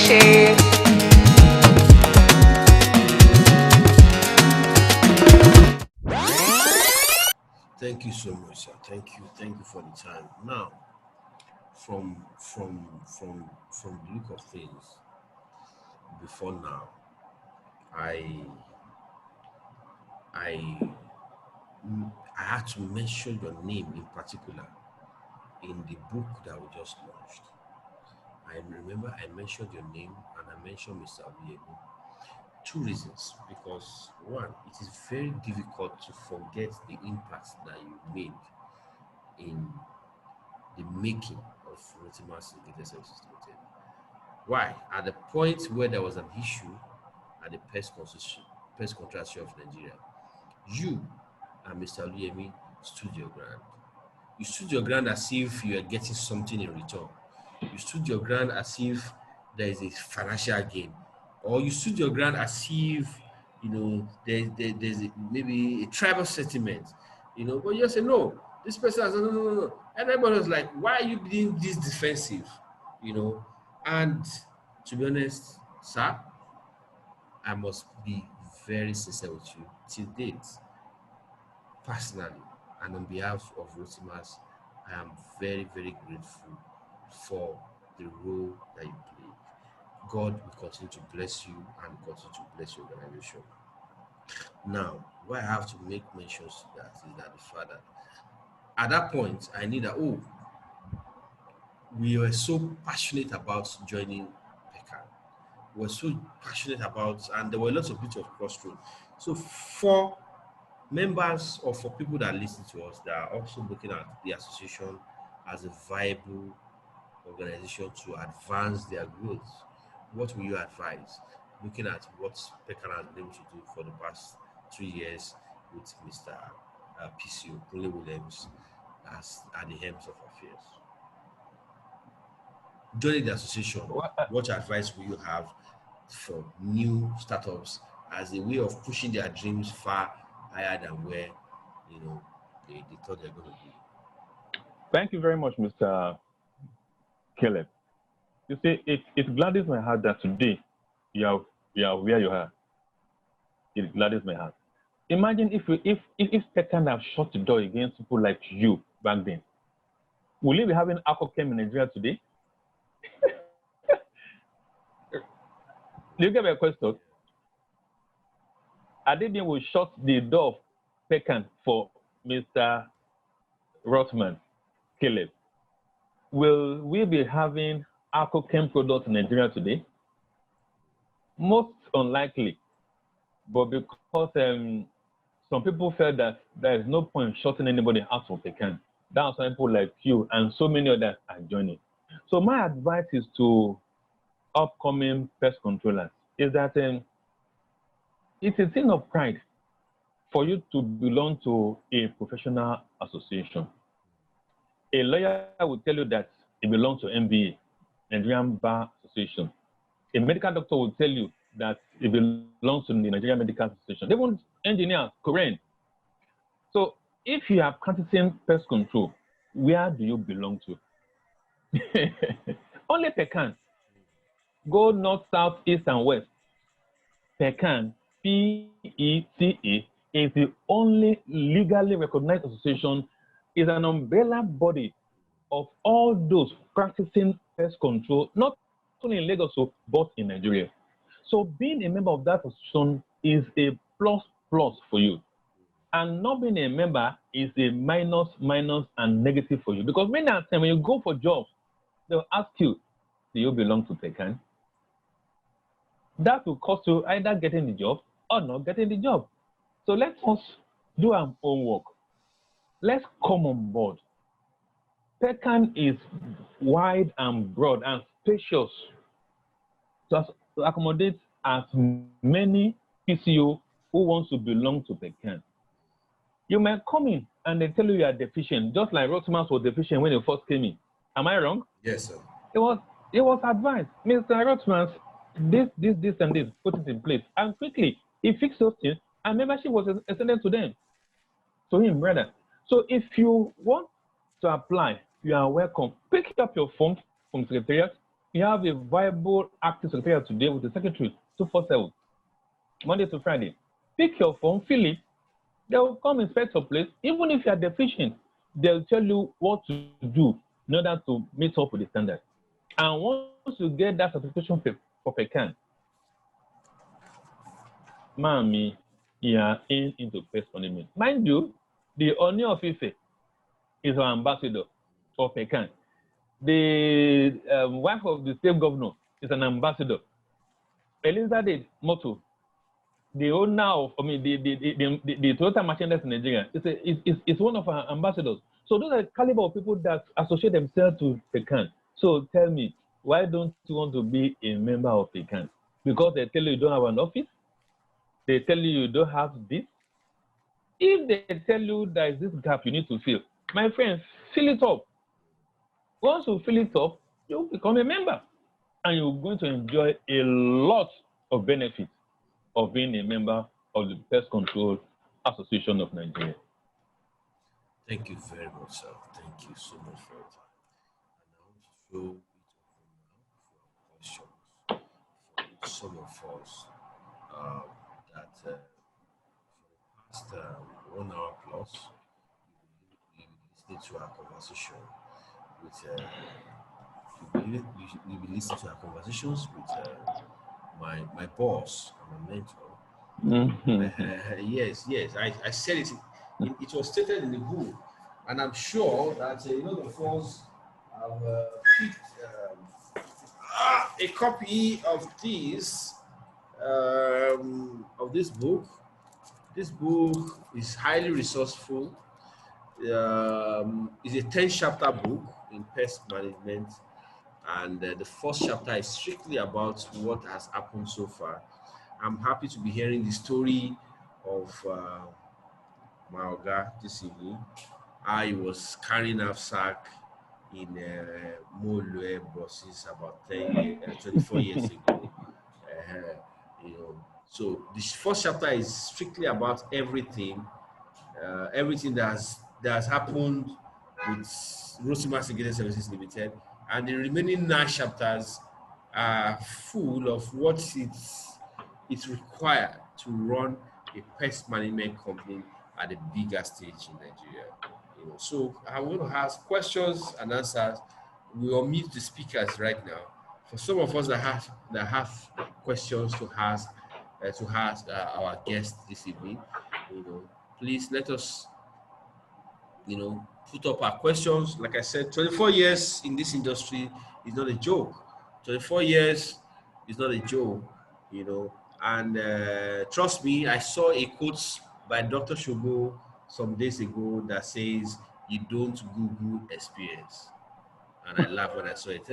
share. Thank you so much, sir. Thank you for the time. Now, from the look of things, before now, I I I had to mention your name in particular in the book that we just launched. I remember I mentioned your name and I mentioned Mr. Oyemi. Two reasons. Because one, it is very difficult to forget the impact that you made in the making of Rotimas Integrated Services Limited. Why? At the point where there was an issue at the Pest Consortium of Nigeria, you and Mr. Oluyemi stood your ground. You stood your ground as if you are getting something in return. You stood your ground as if there is a financial gain, or you stood your ground as if there's maybe a tribal settlement. But you just say no. This person has no. And everybody was like, "Why are you being this defensive?" And to be honest, sir, I must be very sincere with you. Till date, personally, and on behalf of Rosimas, I am very, very grateful for the role that you play. God will continue to bless you and continue to bless your organization. Now, why I have to make mentions to that is that the father, at that point, I knew that, we were so passionate about joining PECA. We were so passionate about, and there were lots of bits of crossroads. So for members or for people that listen to us that are also looking at the association as a viable organization to advance their growth, what will you advise? Looking at what PECA has been able to do for the past 3 years with Mr. P.C.O. Williams as at the helms of affairs. Joining the association, what advice will you have for new startups as a way of pushing their dreams far higher than where they thought they're going to be? Thank you very much, Mr. Caleb. You see, it gladdens my heart that today you are where you are. It gladdens my heart. Imagine if Pekan have shut the door against people like you back then. Will you be having Aquachem in Nigeria today? Do you get my question? Adebayo will shut the door of Pekan for Mr. Rothman, Caleb. Will we be having Aquachem products in Nigeria today? Most unlikely. But because some people felt that there is no point shutting anybody out for Pekan. That's why people like you and so many others are joining. So my advice is to upcoming pest controllers is that it's a thing of pride for you to belong to a professional association. A lawyer will tell you that he belongs to NBA, Nigerian Bar Association. A medical doctor will tell you that he belongs to the Nigerian Medical Association. They want engineers, Korean. So if you are practicing pest control, where do you belong to? Only Pekan. Go north, south, east, and west. Pekan, P-E-C-A, is the only legally recognized association, is an umbrella body of all those practicing pest control, not only in Lagos, but in Nigeria. So being a member of that association is a plus for you. And not being a member is a minus, and negative for you. Because many times when you go for jobs, they'll ask you, do you belong to Pekan? That will cost you either getting the job or not getting the job. So let us do our own work. Let's come on board. Pekan is wide and broad and spacious to accommodate as many PCO who wants to belong to Pekan. You might come in and they tell you are deficient, just like Rothman was deficient when he first came in. Am I wrong? Yes, sir. It was advised, Mr. Rothman, this, and this, put it in place. And quickly, he fixed those things, and membership was extended to them, to him, rather. So if you want to apply, you are welcome. Pick up your form from Secretariat. you have a viable active secretariat today with the secretary 247, Monday to Friday. Pick your phone, fill it. They will come inspect your place. Even if you are deficient, they'll tell you what to do in order to meet up with the standard. And once you get that certification for pecan, Mami, you are into pest management. Mind you, the Oni of Ife is our ambassador for pecan. The wife of the state governor is an ambassador. Elizabeth Moto, the owner of, the Toyota merchandise in Nigeria, is one of our ambassadors. So those are the caliber of people that associate themselves to pecan. So tell me, why don't you want to be a member of pecan? Because they tell you don't have an office? They tell you don't have this? If they tell you there is this gap you need to fill, my friend, fill it up. Once you fill it up, you become a member. And you're going to enjoy a lot of benefits of being a member of the Pest Control Association of Nigeria. Thank you very much, sir. Thank you so much for your time. And I want to throw it open now for questions for some of us that for the past 1 hour plus, you've been listening to our conversation with you've been listening to our conversations with my boss and my mentor. Yes. I said it. It was stated in the book, and I'm sure that a lot of us have picked a copy of this book. This book is highly resourceful. It's a 10-chapter book in pest management, and the first chapter is strictly about what has happened so far. I'm happy to be hearing the story of my Oga this evening. I was carrying knapsack in Molue buses about 24 years ago. So this first chapter is strictly about everything that has happened with Rosima Security Services Limited, and the remaining 9 chapters are full of what it's required to run a pest management company at a bigger stage in Nigeria. So I'm going to ask questions and answers. We will meet the speakers right now. For some of us that have questions to ask our guests this evening, please let us put up our questions. Like I said, 24 years in this industry is not a joke. 24 years is not a joke, And trust me, I saw a quote by Dr. Shogo some days ago that says, "You don't Google experience." And I laughed when I saw it.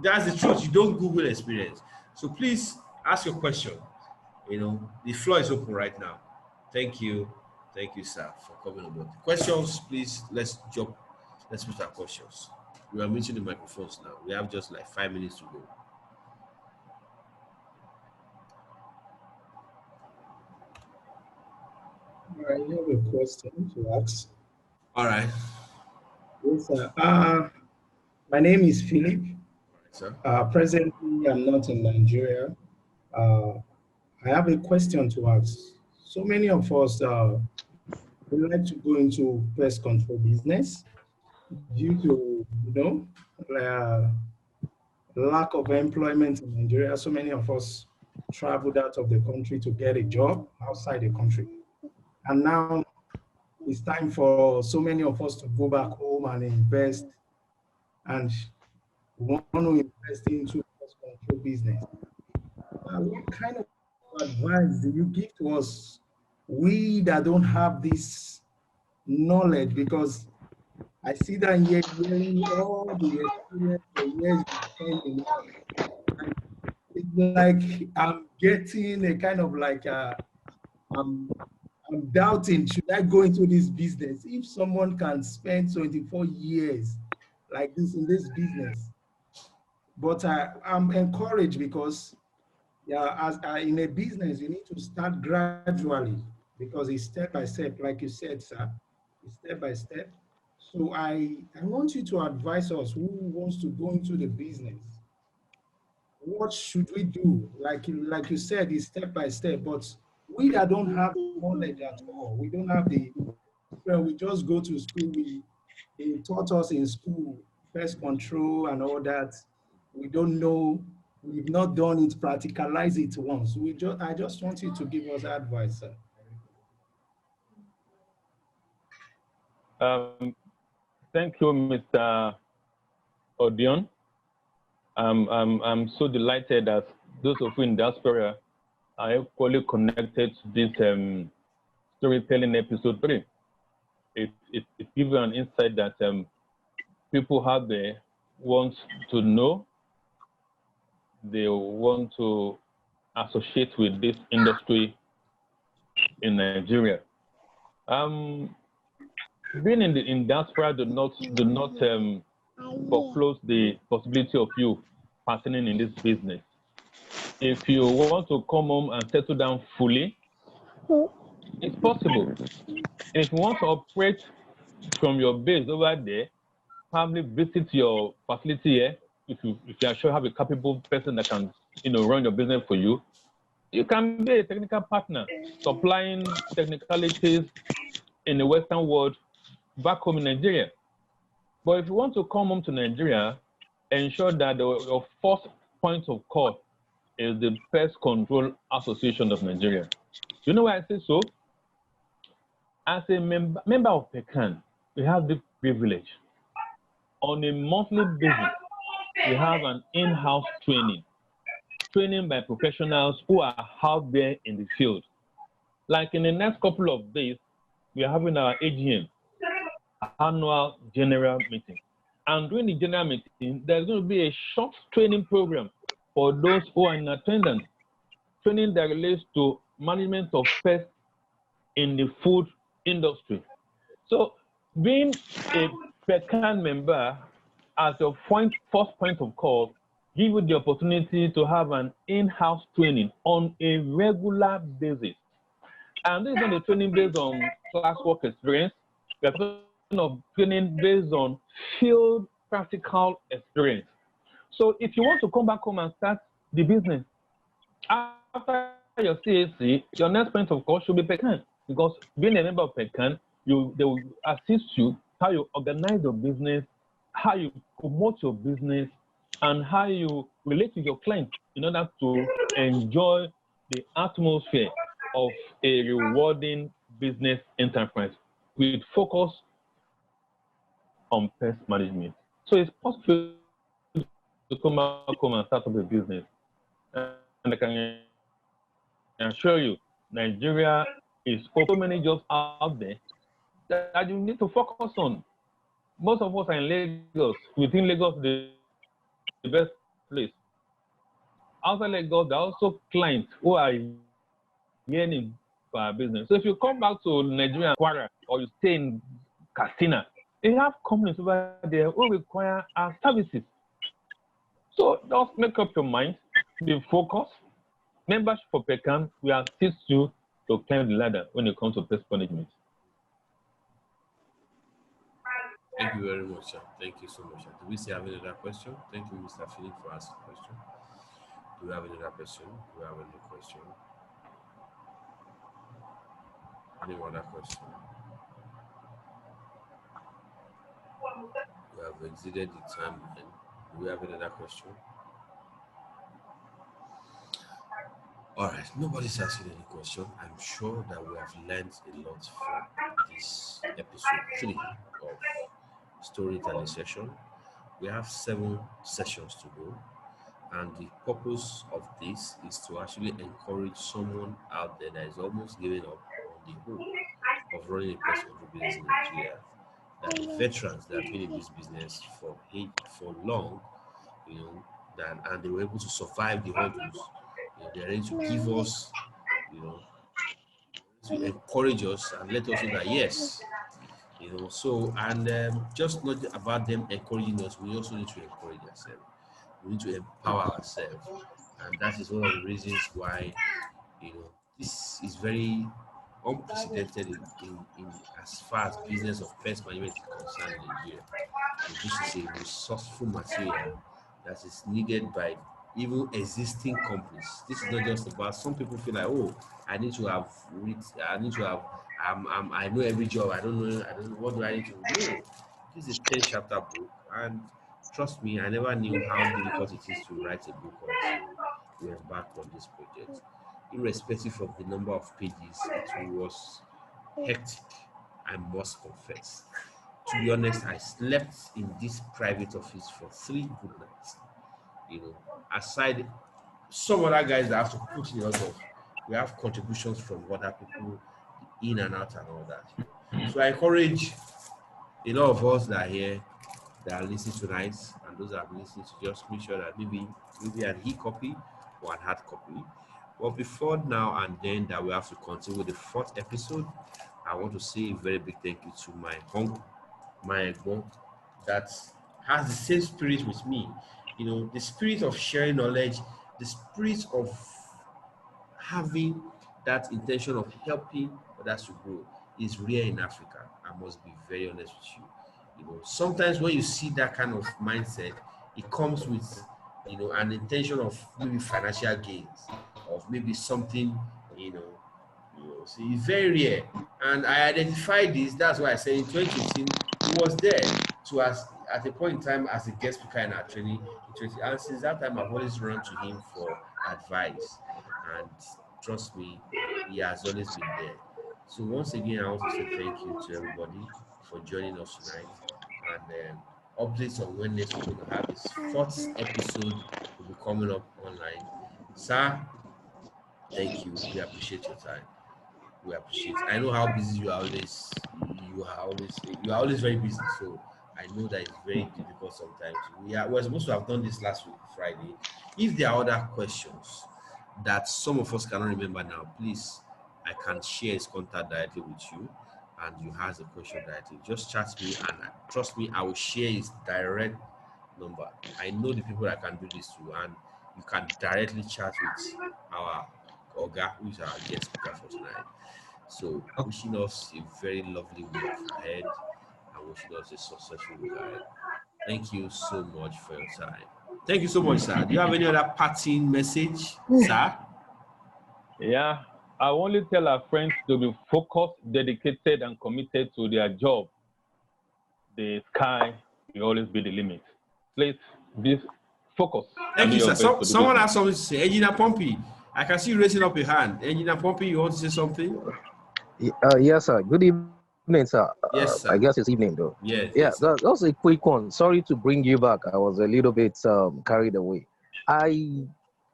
That's the truth. You don't Google experience. So please ask your question. The floor is open right now. Thank you, sir, for coming on board. Questions, please. Let's put our questions. We are meeting the microphones now. We have just like 5 minutes to go. I have a question to ask. All right. Yes, sir. My name is Philip. All right, sir. Presently, I'm not in Nigeria. I have a question to ask. So many of us would like to go into pest control business due to, lack of employment in Nigeria. So many of us traveled out of the country to get a job outside the country. And now it's time for so many of us to go back home and invest, and we want to invest into pest control business. What kind of advice do you give to us, we that don't have this knowledge? Because I see that here, hearing all the experience, the years you spend in it, and it's like I'm getting a kind of like I'm doubting, should I go into this business? If someone can spend 24 years like this in this business, but I'm encouraged because as in a business, you need to start gradually because it's step by step, like you said, sir. It's step by step. So I want you to advise us who wants to go into the business. What should we do? Like you said, it's step by step, but we that don't have knowledge at all, we don't have the, well, we just go to school, they taught us in school, pest control and all that. We don't know, we've not done it, practicalize it once. I just want you to give us advice, sir. Thank you, Mr. Odion. I'm so delighted that those of you in diaspora are equally connected to this storytelling episode 3. It gives you an insight that people have there want to know, they want to associate with this industry in Nigeria. Being in diaspora do not foreclose the possibility of you partnering in this business. If you want to come home and settle down fully, it's possible. If you want to operate from your base over there, probably visit your facility here. If you are sure you have a capable person that can run your business for you, you can be a technical partner, supplying technicalities in the Western world back home in Nigeria. But if you want to come home to Nigeria, ensure that your first point of call is the Pest Control Association of Nigeria. You know why I say so? As a member of PECAN, we have the privilege. On a monthly basis, we have an in-house training by professionals who are out there in the field. Like in the next couple of days, we are having our AGM, annual general meeting. And during the general meeting, there's going to be a short training program for those who are in attendance, training that relates to management of pests in the food industry. So being a PECAN member as your first point of call give you the opportunity to have an in-house training on a regular basis. And this is not a training based on classwork experience. We are talking of training based on field practical experience. So if you want to come back home and start the business, after your CAC, your next point of call should be PECAN, because being a member of PECAN, they will assist you how you organize your business, how you promote your business, and how you relate with your clients in order to enjoy the atmosphere of a rewarding business enterprise with focus on pest management. So it's possible to come home and start up a business. And I can assure you, Nigeria is so many jobs out there that you need to focus on. Most of us are in Lagos. We think Lagos is the best place. Outside Lagos, there are also clients who are yearning for our business. So if you come back to Nigeria, Kwara, or you stay in Katsina, they have companies over there who require our services. So just make up your mind, be focused. Membership for PECAN will assist you to climb the ladder when it comes to pest management. Thank you very much, sir. Thank you so much, sir. Do we still have another question? Thank you, Mr. Philip, for asking the question. Do we have another question? Do we have any question? Any other question? We have exceeded the time. Do we have another question? All right, nobody's asking any question. I'm sure that we have learned a lot from this episode 3 of storytelling session. We have 7 sessions to go, and the purpose of this is to actually encourage someone out there that is almost giving up on the hope of running a pest control business in Nigeria. That the veterans that have been in this business for long, and they were able to survive the hurdles. They're ready to give us, to encourage us and let us know that yes, so, and just not about them encouraging us, we also need to encourage ourselves. We need to empower ourselves, and that is one of the reasons why this is very unprecedented in as far as business of pest management is concerned in Nigeria. This is a resourceful material that is needed by even existing companies. This is not just about, some people feel like, oh, I need to have I know every job. I don't know, what do I need to do? No. This is a 10 chapter book, and trust me, I never knew how difficult it is to write a book until we embarked on this project. Irrespective of the number of pages, it was hectic, I must confess. To be honest, I slept in this private office for 3 good nights. Aside some other guys that have to put in a lot of, we have contributions from other people in and out and all that. So I encourage a lot of us that are here, that are listening tonight, and those that are listening, to just make sure that maybe an e-copy or an hard copy. But before now and then that we have to continue with the 4th episode, I want to say a very big thank you to my uncle, my Egbon, that has the same spirit with me. The spirit of sharing knowledge, the spirit of having that intention of helping others to grow is rare in Africa. I must be very honest with you. Sometimes when you see that kind of mindset, it comes with, an intention of maybe financial gains, of maybe something, so it's very rare. And I identified this, that's why I said in 2015, he was there to us at a point in time as a guest speaker in our training. And since that time, I've always run to him for advice. And trust me, he has always been there. So once again, I want to say thank you to everybody for joining us tonight. And updates on when next we're going to have this 4th episode will be coming up online. Sir, thank you. We appreciate your time. We appreciate it. I know how busy you are always. You are always very busy. So I know that it's very difficult sometimes. We're supposed to have done this last week, Friday. If there are other questions that some of us cannot remember now, please, I can share his contact directly with you, and you ask the question directly. Just chat me, and trust me, I will share his direct number. I know the people I can do this to, and you can directly chat with our Oga, who is our guest speaker for tonight. So wishing us a very lovely week ahead, and wishing us a successful week ahead. Thank you so much for your time. Thank you so much, sir. Do you have any other parting message, sir? Yeah, I only tell our friends to be focused, dedicated, and committed to their job. The sky will always be the limit. Please be focused. Thank you, sir. Someone has something to say. Engineer Pompey, I can see you raising up your hand. Engineer Pompey, you want to say something? Yes, sir. Good evening, sir. Yes, sir. I guess it's evening, though. Yes. Yeah, yes, sir. that was a quick one. Sorry to bring you back. I was a little bit carried away.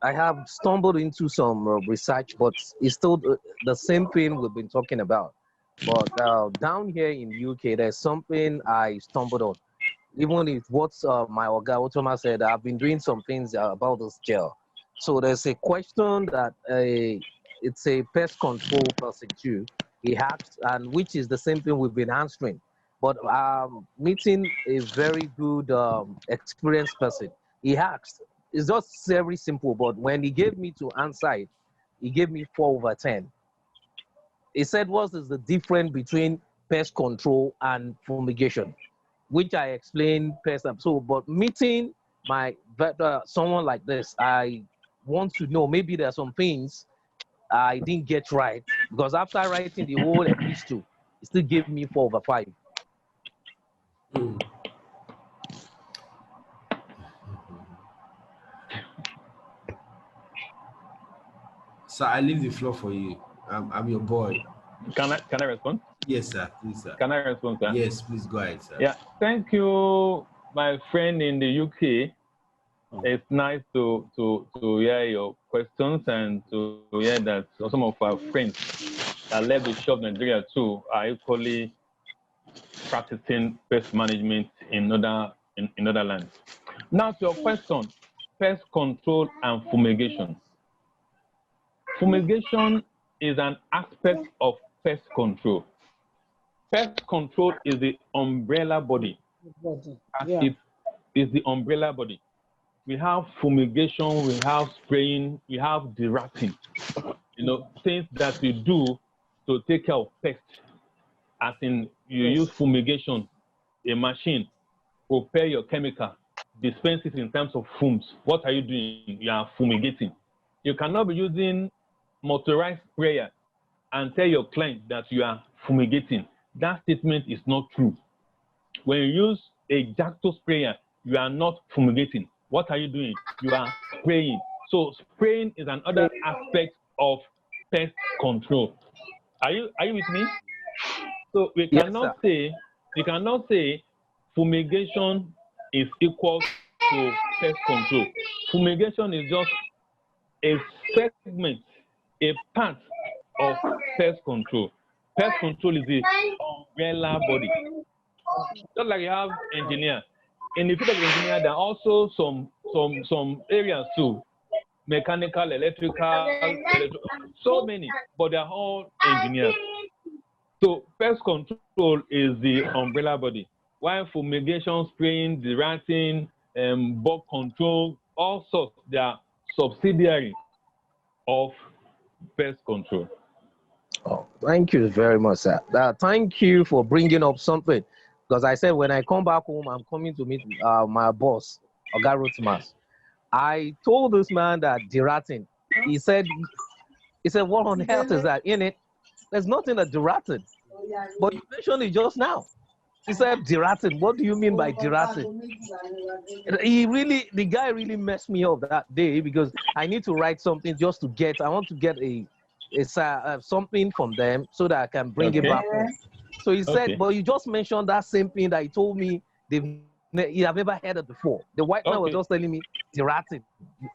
I have stumbled into some research, but it's still the same thing we've been talking about. But down here in UK, there's something I stumbled on. Even if what my Oga Otoma said, I've been doing some things about this gel. So there's a question that it's a pest control person too. He asked, and which is the same thing we've been answering. But meeting a very good experienced person, he asked, it's just very simple, but when he gave me to answer it, he gave me 4/10. He said, what is the difference between pest control and fumigation? Which I explained pest. So, but meeting someone like this, I want to know, maybe there are some things I didn't get right, because after writing the whole epistle, it still gave me 4/5. So I leave the floor for you. I'm your boy. Can I respond? Yes, sir. Please, sir. Can I respond, sir? Yes, please go ahead, sir. Yeah, thank you, my friend in the UK. It's nice to hear your questions and to hear that some of our friends that left the shop Nigeria too are equally practicing pest management in other lands. Now to your question, pest control and fumigation. Fumigation is an aspect of pest control. Pest control is the umbrella body. It is the umbrella body. We have fumigation, we have spraying, we have deratting. Things that we do to take care of pests, as in you use fumigation, a machine, prepare your chemical, dispense it in terms of fumes. What are you doing? You are fumigating. You cannot be using motorized sprayer and tell your client that you are fumigating. That statement is not true. When you use a Jacto sprayer, you are not fumigating. What are you doing? You are spraying. So spraying is another aspect of pest control. Are you with me? So we cannot say fumigation is equal to pest control. Fumigation is just a segment, a part of pest control. Pest control is the umbrella body. Just like you have engineer. In the field of engineer, there are also some areas too. Mechanical, electrical, so many, but they're all engineers. So pest control is the umbrella body. While fumigation, spraying, deratting, bug control, all sorts, they are subsidiary of pest control. Oh, thank you very much, sir. Thank you for bringing up something. Because I said when I come back home, I'm coming to meet my boss, Oga Rotmas. I told this man that deratting. He said, what on earth is that in it? There's nothing that deratting. But you mentioned it just now. He said deratting. What do you mean by deratting? The guy really messed me up that day because I need to write something just to get. I want to get something from them so that I can bring it back home. So he said, but you just mentioned that same thing that he told me you have never heard it before. The white man was just telling me deratting.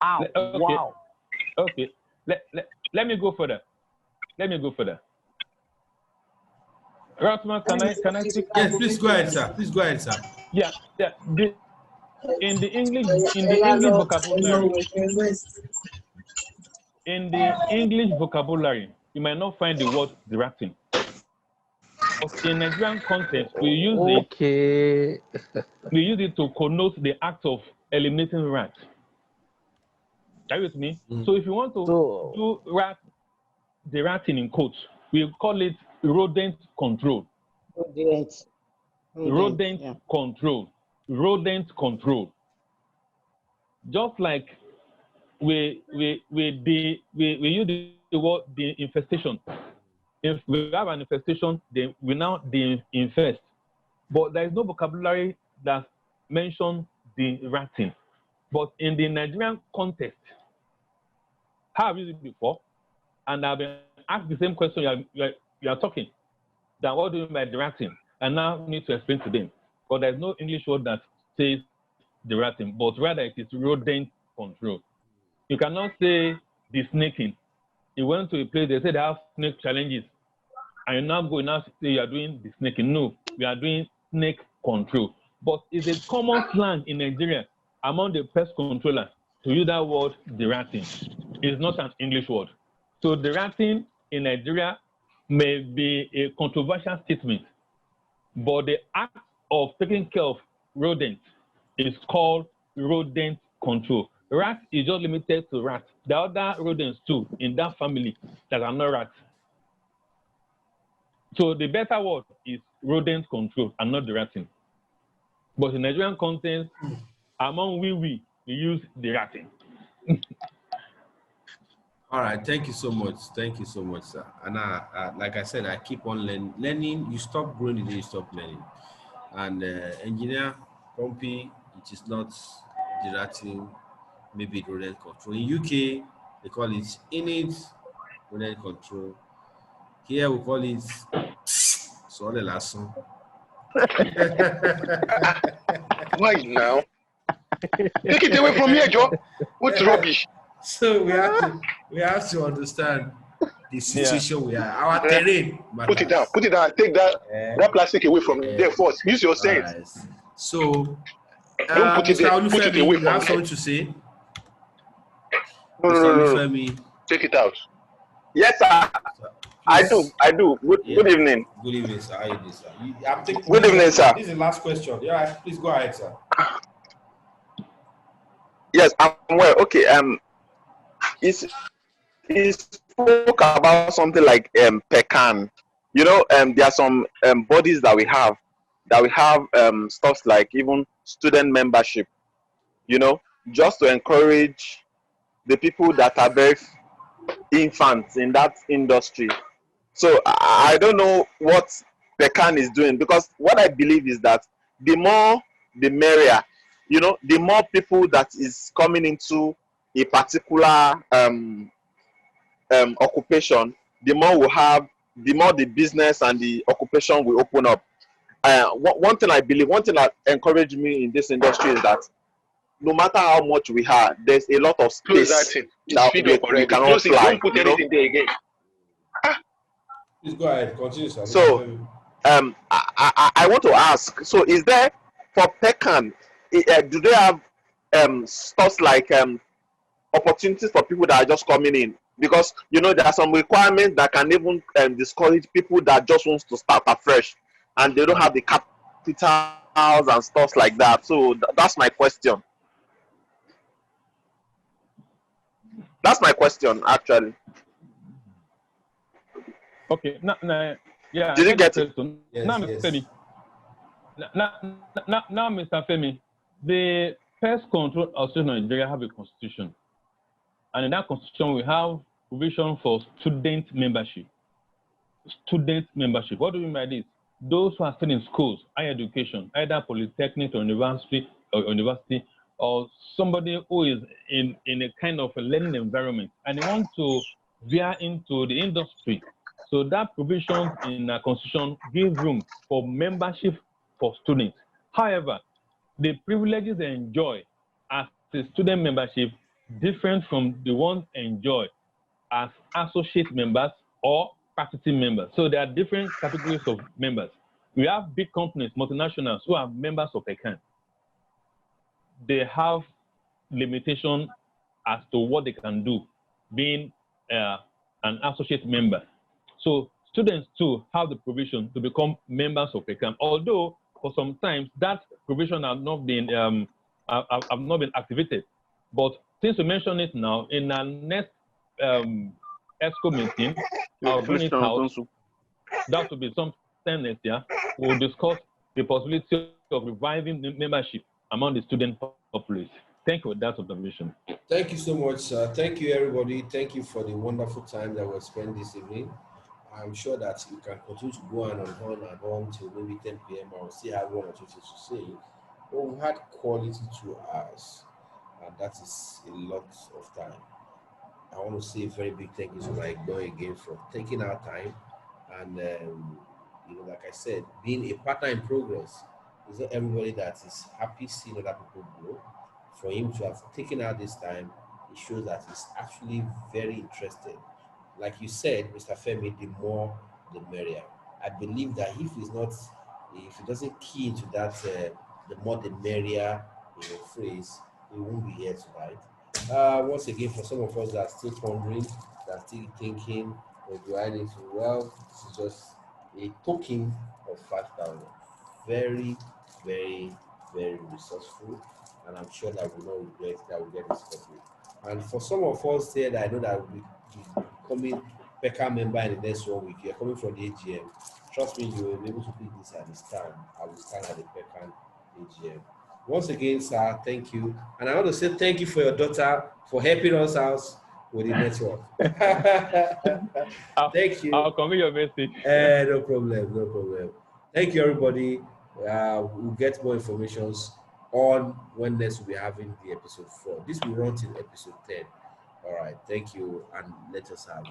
Wow. Wow. Okay. Let me go further. Ratman, can I speak? Yes, please go ahead, sir. Yeah. In the English vocabulary, you might not find the word deratting. But in Nigerian context, we use it to connote the act of eliminating rats. Are you with me? So if you want to do deratting in quotes, we call it rodent control. Rodent control. Just like we use the word the infestation. If we have an infestation, then we now de-infest. But there is no vocabulary that mentions deratting. But in the Nigerian context, how have you used it before? And I've been asked the same question you are talking. Then what do you mean by deratting? And now I need to explain to them. But there's no English word that says deratting, but rather it is rodent control. You cannot say de-snaking. You went to a place, they said they have snake challenges. And you now go and say you are doing de-snaking. No, we are doing snake control. But it's a common slang in Nigeria among the pest controllers to use that word deratting. It's not an English word. So deratting in Nigeria may be a controversial statement, but the act of taking care of rodents is called rodent control. Rat is just limited to rats. There are other rodents too in that family that are not rats. So the better word is rodent control and not deratting. But in Nigerian context, among we use deratting. All right, thank you so much, sir. And like I said, I keep on learning. You stop growing the day you stop learning. And engineer Pompey, it is not deratting, maybe rodent control. In UK, they call it innate rodent control. Here we call it so the last one. Why now? Take it away from here, Joe. What's rubbish? So we have to understand the situation we are. Our terrain. Put it down. Take that plastic away from there first. Use your sense. Right. So, don't put it there. Put it away you have something to say? No. Take it out. Yes, sir. I do. Good evening. Good evening, sir. How are you doing, sir? Good evening, sir. This is the last question. Yeah, please go ahead, sir. Yes, I'm well. Okay. It's spoke about something like pecan. You know, there are some bodies that we have stuff like even student membership. You know, just to encourage the people that are very infants in that industry. So I don't know what pecan is doing, because what I believe is that the more the merrier. You know, the more people that is coming into a particular occupation, the more we have, the more the business and the occupation will open up. One thing I believe, one thing that encouraged me in this industry is that no matter how much we have, there's a lot of Close that space thing. It's that feed we, up already. cannot Close it. fly. Don't put You know, anything there again. Please go ahead. Continue, sir. so I want to ask. So, is there for pecan? Do they have stuff like opportunities for people that are just coming in? Because you know there are some requirements that can even discourage people that just wants to start afresh and they don't have the capitals and stuff like that. So that's my question. That's my question actually. Okay, yeah, I Did you get the get it? question. Yes, Now, Mr. yes. Femi, now, Mr. Femi, the Pest Control Association of Nigeria have a constitution, and in that constitution we have provision for student membership. Student membership. What do we mean by this? Those who are still in schools, higher education, either polytechnic or university, or somebody who is in a kind of a learning environment and they want to veer into the industry. So that provision in the constitution gives room for membership for students. However, the privileges they enjoy as a student membership different from the ones enjoyed as associate members or faculty members. So there are different categories of members. We have big companies, multinationals, who are members of ECAN. They have limitation as to what they can do, being an associate member. So students too have the provision to become members of ECAN, although for some times that provision have not been activated. But since we mention it now, in our next ESCO meeting, I'll bring it out. That will be sometime next year. We'll discuss the possibility of reviving the membership among the student populace. Thank you for that observation. Thank you so much, sir. Thank you, everybody. Thank you for the wonderful time that we spent this evening. I'm sure that we can continue to go on and on till maybe 10 p.m. I will still have one or two things to say. But we've had quality 2 hours, and that is a lot of time. I want to say a very big thank you to my boy again for taking our time. And, you know, like I said, being a partner in progress, it's not everybody that is happy seeing other people grow. For him to have taken out this time, it shows that he's actually very interested. Like you said, Mr. Femi, the more the merrier. I believe that if he doesn't key into that, the more the merrier, you know, phrase, he won't be here tonight. Once again, for some of us that are still pondering, that are still thinking, do I need to? Well, this is just a token of 5,000. Very, very, very resourceful, and I'm sure that we will not regret that we get this copy. And for some of us here that I know that will be becoming PECA member in the next 1 week, you're coming from the AGM. Trust me, you will be able to pick this at the stand. I will stand at the PECA AGM. Once again, sir, thank you. And I want to say thank you for your daughter for helping us out with the network. Thank you. I'll convey your message. No problem, no problem. Thank you, everybody. We'll get more information on when next we'll be having the episode 4. This will run till episode 10. All right, thank you, and let us have